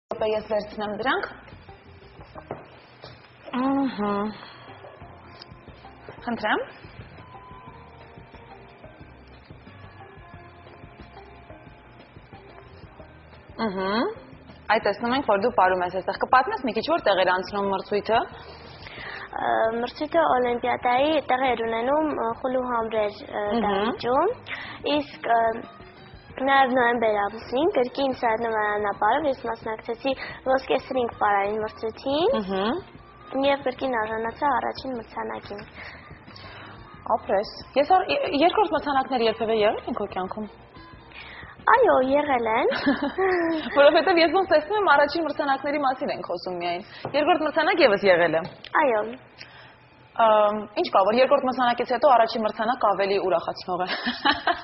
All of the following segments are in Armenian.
Ես վերցնեմ դրանք։ Խնդրեմ։ Այդ տեսնում ենք, որ դու պարում ես այստեղ։ Կպատմես մի քիչ որտեղ էր անցնում մրցույթը։ Մրցույթը օլիմպիադայի տեղ էր ունենում Խուլուհամրեր դահլիճում, իսկ նաև նոյեմբեր ամսին կրկին սառնամանապարով ես մասնակցեցի ոսկե սրինգ պարային մրցույթին և կրկին արժանացա առաջին մրցանակին։ Ապրես։ Երկրորդ մրցանակները երբևէ եղել են քո կյանքում։ Այո, եղել են։ Որովհետև ես ոնց տեսնում եմ առաջին մրցանակների մասին ենք խոսում միայն։ Երկրորդ մրցանակ ևս եղել է։ Այո։ Ինչ կա, որ երկրորդ մրցանակից հետո առաջին մրցանակ ավելի ուրախացնող է։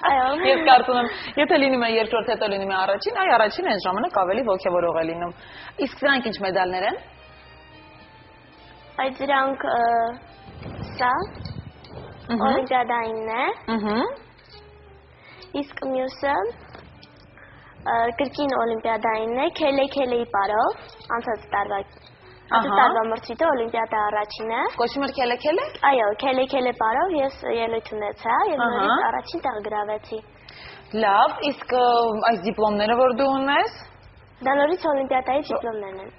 Այո։ Ես կարծում եմ, եթե լինում է երկրորդ, հետո լինում է առաջին, այ առաջին այն ժամանակ ավելի ոգևորող է լինում։ Իսկ դրանք ինչ մեդալներ են։ Այդ դրանք սա օլիմպիադայինն է։ Իսկ մյուսը կրկին օլիմպիադայինն է, քելեի պարով, անցած տարվա մրցույթը օլիմպիադա առաջին է։ Կոչվում էր քելե։ Այո, քելե պարով ես ելույթ ունեցա և նորից առաջին տեղ գրավեցի։ Լավ, իսկ այս դիպլոմները որ դու ունես։ Դա նորից օլիմպիադայի դիպլոմներն են։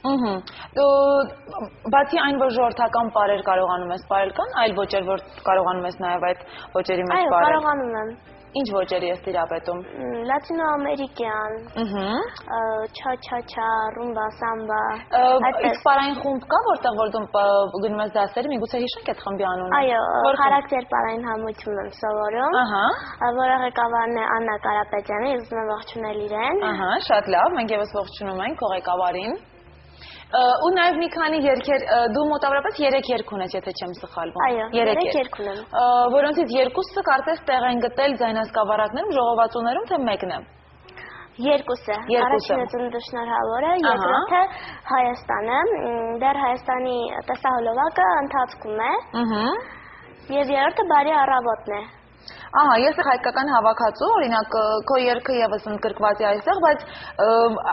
Բացի այն, որ ժողովրդական պարեր կարողանում ես պարել, կան այլ ոճեր, որ կարողանում ես նաև այդ ոճերի մեջ պարել։ Այո, կարողանում եմ։ Ինչ ոճերի ես տիրապետում։ Լատինոամերիկյան, չա-չա-չա, ռումբա, սամբա։ Իսկ պարային խումբ կա, որտեղ որ դու գնում ես դասերի, միգուցե հիշենք այդ խմբի անունը։ Այո, խարակտեր պարային համույթում եմ սովորում, որը ղեկավարն է Աննա Կարապետյանը, ես ուզում եմ ողջունել իրեն։ Շատ լավ, մենք ևս ողջունում ենք քո ղեկավարին։ Ու նաև մի քանի երգեր, դու մոտավորապես 3 երգ ունես, եթե չեմ սխալվում։ Այո, 3 երգ ունեմ։ Որոնցից երկուսը կարծես տեղ են գտել ձայնասկավառակներում, ժողովածուներում, թե մեկն է։ Երկուսը։ Առաջինը ծնունդը շնորհավոր է, երկրորդը Հայաստանը, դեռ Հայաստանի տեսահոլովակը ընթացքում է, և երրորդը բարի առավոտն է։ Ես հայկական հավաքածու, օրինակ քո երգը ևս ընդգրկված է այստեղ, բայց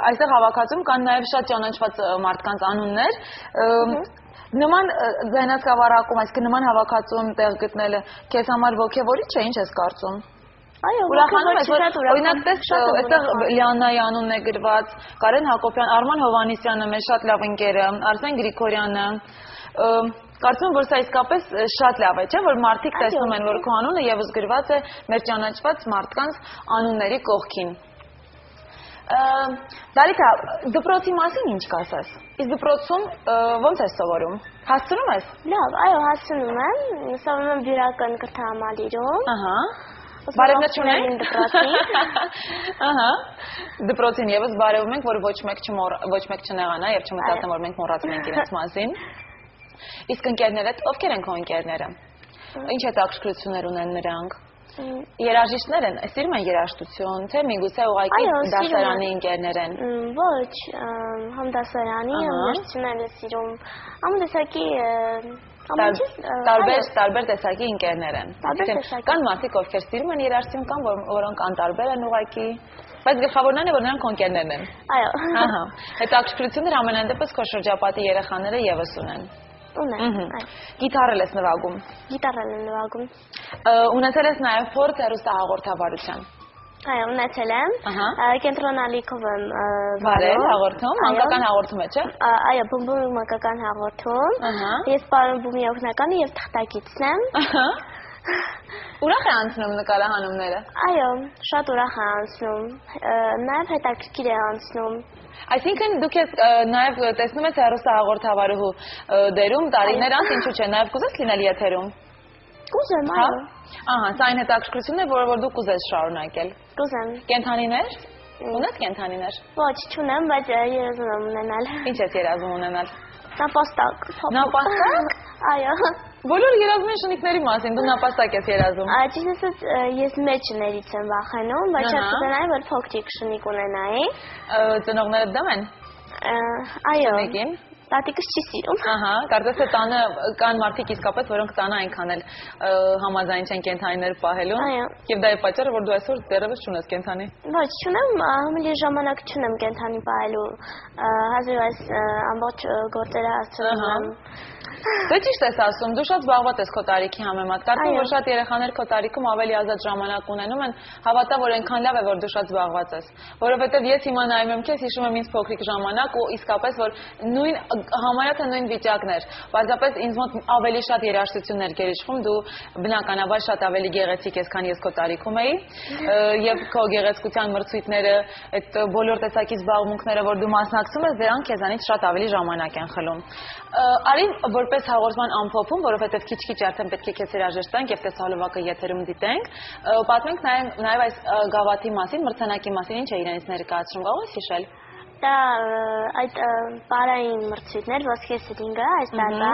այստեղ հավաքածում կան նաև շատ ճանաչված մարդկանց անուններ։ Նման ձայնասկավառակում, այսինքն նման հավաքածում տեղ գտնելը քեզ համար ոգևորիչ է, ինչ ես կարծում։ Այո, ուրախանում ես, որ օրինակ տես այստեղ Լիանայի անունն է գրված, Կարեն Հակոբյան, Արման Հովհաննիսյանը մեր շատ լավ ընկերը, Արսեն Գրիգորյանը։ Կարծում եմ, որ սա իսկապես շատ լավ է, չէ՞, որ մարդիկ տեսնում են, որ քո անունը ևս գրված է մեր ճանաչված մարդկանց անունների կողքին։ Դարիթա, դպրոցի մասին ինչ կասես։ Իսկ դպրոցում ո՞նց ես սովորում։ Հասցնում ես։ Լավ, այո, հասցնում եմ, սովորում եմ Բյուրական կրթահամալիրում։ Բարևներ չունենք դպրոցին ևս բարևում ենք, որ ոչ մեկ չնեղանա և չմտածեմ, որ մենք մոռացել ենք իրենց մասին։ Իսկ ընկերներդ, ովքեր են քո ընկերները։ Ինչ հետաքրքրություններ ունեն նրանք։ Երաժիշտներ են, սիրում են երաժշտություն, թե միգուցե ուղղակի դասարանի ընկերներ են։ Ոչ, համ դասարանի, համ երաժշտություններ են սիրում, համ տեսակի տարբեր տեսակի ընկերներ են։ Կան մարդիկ, ովքեր սիրում են երաժշտություն, կան որոնք անտարբեր են ուղղակի, բայց գլխավորն այն է, որ նրանք քո ընկերներն են։ Այո։ Հետաքրքրություններ ամենայն դեպս քո շրջապատի երեխաները ևս ունեն։ Ունեն։ Գիտարել ես նվագում։ Գիտարել եմ նվագում։ Ունեցել ես նաև փորձ հեռուստահաղորդավարության։ Այո, ունեցել եմ։ Կենտրոնալիքով եմ վարել հաղորդում, մանկական հաղորդում է, չէ՞։ Այո, բումբումի մանկական հաղորդում։ Ես պարոն Բումի օգնականը և թղթակիցն եմ։ Ուրախ է անցնում նկարահանումները։ Այո, շատ ուրախ է անցնում, նաև հետաքրքիր է անցնում։ Այսինքն դուք ես նաև տեսնում ես հեռուստահաղորդավարուհու դերում տարիներ անց, ինչու՞ չէ, նաև կուզես լինել եթերում։ Կուզեմ, այո։ Սա այն հետաքրքրություն է, որը որ դու կուզես շարունակել։ Կուզեմ։ Կենդանիներ։ Ունես կենդանիներ։ Ոչ, չունեմ, բայց երազում եմ ունենալ։ Ինչ ես երազում ունենալ։ Նապաստակ։ Նապաստակ։ Այո։ Բոլորը երազում են շնիկների մասին, դու նապաստակ ես երազում։ Ճիշտ ասած, ես մեծ շներից եմ վախենում, բայց շատ կուզենայի, որ փոքրիկ շնիկ ունենայի։ Ծնողներդ դեմ են։ Այո։ Շնիկին։ տատիկս չի սիրում։ Ահա, կարծես թե տանը կան մարդիկ իսկապես, որոնք տանը այնքան էլ համաձայն չեն կենդանիներ պահելուն։ Եվ դա է պատճառը, որ դու այսօր դեռևս չունես կենդանի։ Ոչ, չունեմ, ամենի ժամանակ չունեմ կենդանի պահելու։ Հազիվ այս ամբողջ գործերը հասցնում եմ։ Դե ճիշտ ես ասում, դու շատ զբաղված ես քո տարիքի համեմատ։ Կարծում որ շատ երեխաներ քո տարիքում ավելի ազատ ժամանակ ունենում են, հավատա որ այնքան լավ է որ դու շատ զբաղված ես։ Որովհետև ես հիմա նայում եմ քեզ, հիշում եմ ինձ փոքրիկ ժամանակ ու իսկապես որ նույն համարյա թե նույն վիճակներ։ Պարզապես ինձ մոտ ավելի շատ երաժշտություններ գերիշխում, դու բնականաբար շատ ավելի գեղեցիկ ես, քան ես քո տարիքում էի, եւ քո գեղեցկության մրցույթները, այդ բոլոր տեսակի զբաղմունքները, որ դու մասնակցում ես, դրանք քեզանից շատ ավելի ժամանակ են խլում։ Արի որպես հաղորդման ամփոփում, որովհետև քիչ-քիչ արդեն պետք է քեզ հրաժեշտանք եւ տեսահոլովակը եթերում դիտենք, պատմենք նաեւ այս գավաթի մասին, մրցանակի մասին, ինչ է իրենից ներկայացնում, կարող ես հիշել։ Դա այդ պարային մրցույթներ, ոսկե սրինգը այս տարվա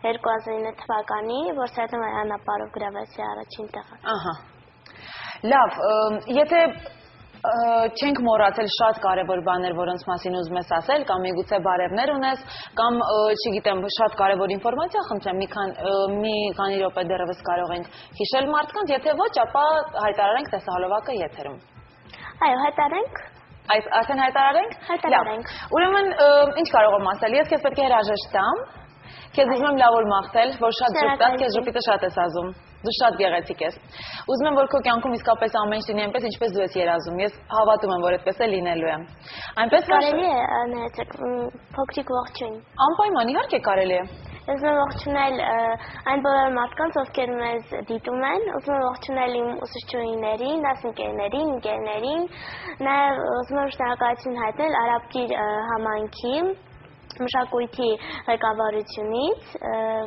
2009 թվականի, որ Սայաթ անապարով գրավեցի առաջին տեղը։ Ահա։ Լավ, եթե չենք մոռացել շատ կարևոր բաներ, որոնց մասին ուզում ես ասել, կամ միգուցե բարևներ ունես, կամ չգիտեմ, շատ կարևոր ինֆորմացիա խնդրեմ, մի քանի րոպե դեռևս կարող ենք հիշել մարդկանց, եթե ոչ, ապա հայտարարենք տեսահոլովակը եթերում։ Այո, հայտարարենք։ Արդեն հայտարարենք։ Հայտարարենք։ Ուրեմն ինչ կարող եմ ասել, ես քեզ պետք է հրաժեշտամ, քեզ ուզում եմ լավ օր մաղթել, որ շատ ժպտաս, քեզ ժպիտը շատ ես ազում։ Դու շատ գեղեցիկ ես։ Ուզում եմ որ քո կյանքում իսկապես ամեն ինչ լինի այնպես, ինչպես դու ես երազում։ Ես հավատում եմ, որ այդպես է լինելու է։ Այնպես կարելի է նայեցեք փոքրիկ ողջույն։ Անպայման, իհարկե կարելի է։ Ուզում եմ ողջունել այն բոլոր մարդկանց, ովքեր մեզ դիտում են, ուզում եմ ողջունել իմ ուսուցչուհիներին, դասընկերներին, ընկերներին, նաև ուզում եմ շնորհակալություն հայտնել Արաբկիր համայնքի մշակույթի ղեկավարությունից,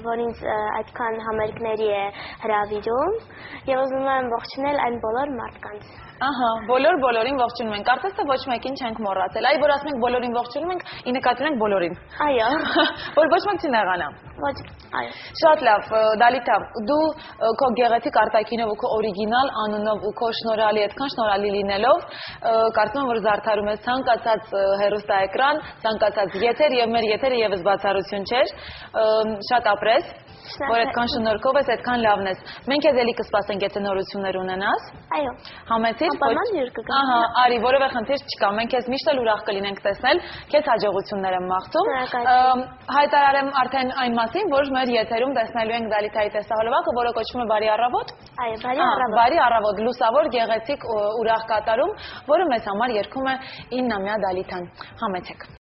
որ ինձ այդքան համերգների է հրավիրում, եւ ուզում եմ ողջունել այն բոլոր մարդկանց։ Ահա, բոլորին ողջունում ենք։ Կարծես թե ոչ մեկին չենք մոռացել։ Այ որ ասում ենք բոլորին ողջունում ենք, ի նկատի ունենք բոլորին։ Այո։ Որ ոչ մեկ չնեղանա։ Ոչ, այո։ Շատ լավ, Դալիթա, դու քո գեղեցիկ արտաքինով ու քո օրիգինալ անունով ու քո շնորհալի, այդքան շնորհալի լինելով, կարծում եմ որ զարդարում ես ցանկացած հեռուստաէկրան, ցանկացած եթեր եւ մեր եթերը եւս բացառություն չէր։ Շատ ապրես։ Որ այդքան շնորհքով ես, այդքան լավն ես։ Մենք քեզ էլի կսպասենք, եթե նորություններ ունենաս։ Այո։ Համեցիր։ Անպայման յուր կգամ։ Ահա, արի, որևէ խնդիր չկա։ Մենք քեզ միշտ էլ ուրախ կլինենք տեսնել։ Քեզ հաջողություններ եմ մաղթում։ Հայտարարեմ արդեն այն մասին, որ մեր եթերում տեսնելու ենք Դալիթայի տեսահոլովակը, որը կոչվում է Բարի առավոտ։ Այո, բարի առավոտ։ Բարի առավոտ, լուսավոր, գեղեցիկ, ուրախ կատարում, որը մեզ համար երգում է 9-ամյա Դալիթան։ Համեցեք։